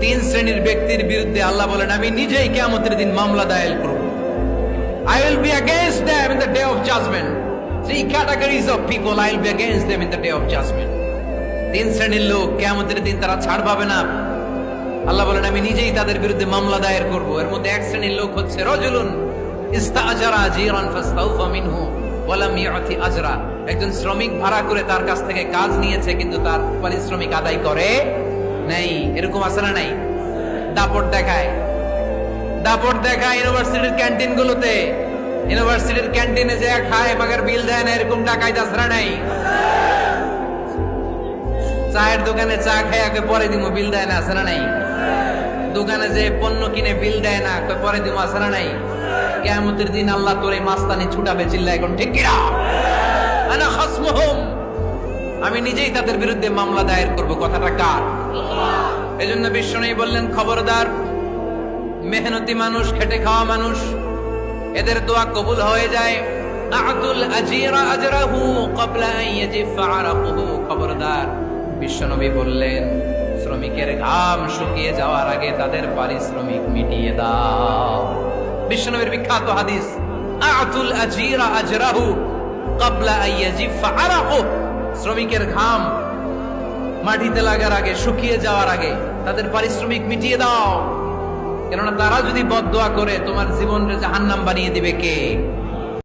তিন শ্রেণীর ব্যক্তির বিরুদ্ধে আল্লাহ বলেন আমি নিজেই কিয়ামতের দিন মামলা দায়ের করব। I will be against them in the day of judgment. Three categories of people I will be against them in the day of judgment. তিন শ্রেণীর লোক কিয়ামতের দিন তারা ছাড় পাবে না। আল্লাহ বলেন আমি নিজেই তাদের বিরুদ্ধে মামলা দায়ের করব। এর মধ্যে এক শ্রেণীর লোক হচ্ছে রাজুলুন ইস্তাআজারা জিরান ফাস্তাউফা মিনহু ওয়া লাম ইউতি আজরা। একজন শ্রমিক ভাড়া করে তার কাছ থেকে কাজ নিয়েছে কিন্তু তার পারিশ্রমিক আদায় করে নাই। এরকম আছে না নাই? দাপট দেখায় ইউনিভার্সিটির ক্যান্টিন গুলোতে, ইউনিভার্সিটির ক্যান্টিনে যে খায় মাগার বিল দেয় না, এরকম টাকায় দাসরা নাই। চায়ের দোকানে চা খায় পরে দিমু বিল দেয় না, আছে না নাই? দোকানে যে পণ্য কিনে বিল দেয় না, পরে দিমু, আছে না নাই? কিয়ামতের দিন আল্লাহ তোর এই মাস্তানি ছুটাবে, চিল্লা এখন ঠিক কিনা? আনা খাসমুহুম, আমি নিজেই তাদের বিরুদ্ধে মামলা দায়ের করব। কথাটা কার? এজন্য বিশ্বনবী বললেন খবরদার, মেহনতি মানুষ, খেটে খাওয়া মানুষ, এদের দোয়া কবুল হয়ে যায়। আতুল আজিরা আজরাহু ক্বাবলা আন ইয়াজিফা আরাকুহু। খবরদার, বিশ্বনবী বললেন শ্রমিকের ঘাম শুকিয়ে যাওয়ার আগে তাদের পারিশ্রমিক মিটিয়ে দাও। বিশ্বনবীর বিখ্যাত হাদিস, আতুল আজিরা আজরাহু ক্বাবলা আন ইয়াজিফা আরাকুহু। শ্রমিকের ঘাম মাটিতে লাগার আগে, শুকিয়ে যাওয়ার আগে তাদের পারিশ্রমিক মিটিয়ে দাও। কেননা তারা যদি বদদোয়া করে তোমার জীবনকে জাহান্নাম বানিয়ে দিবে কে?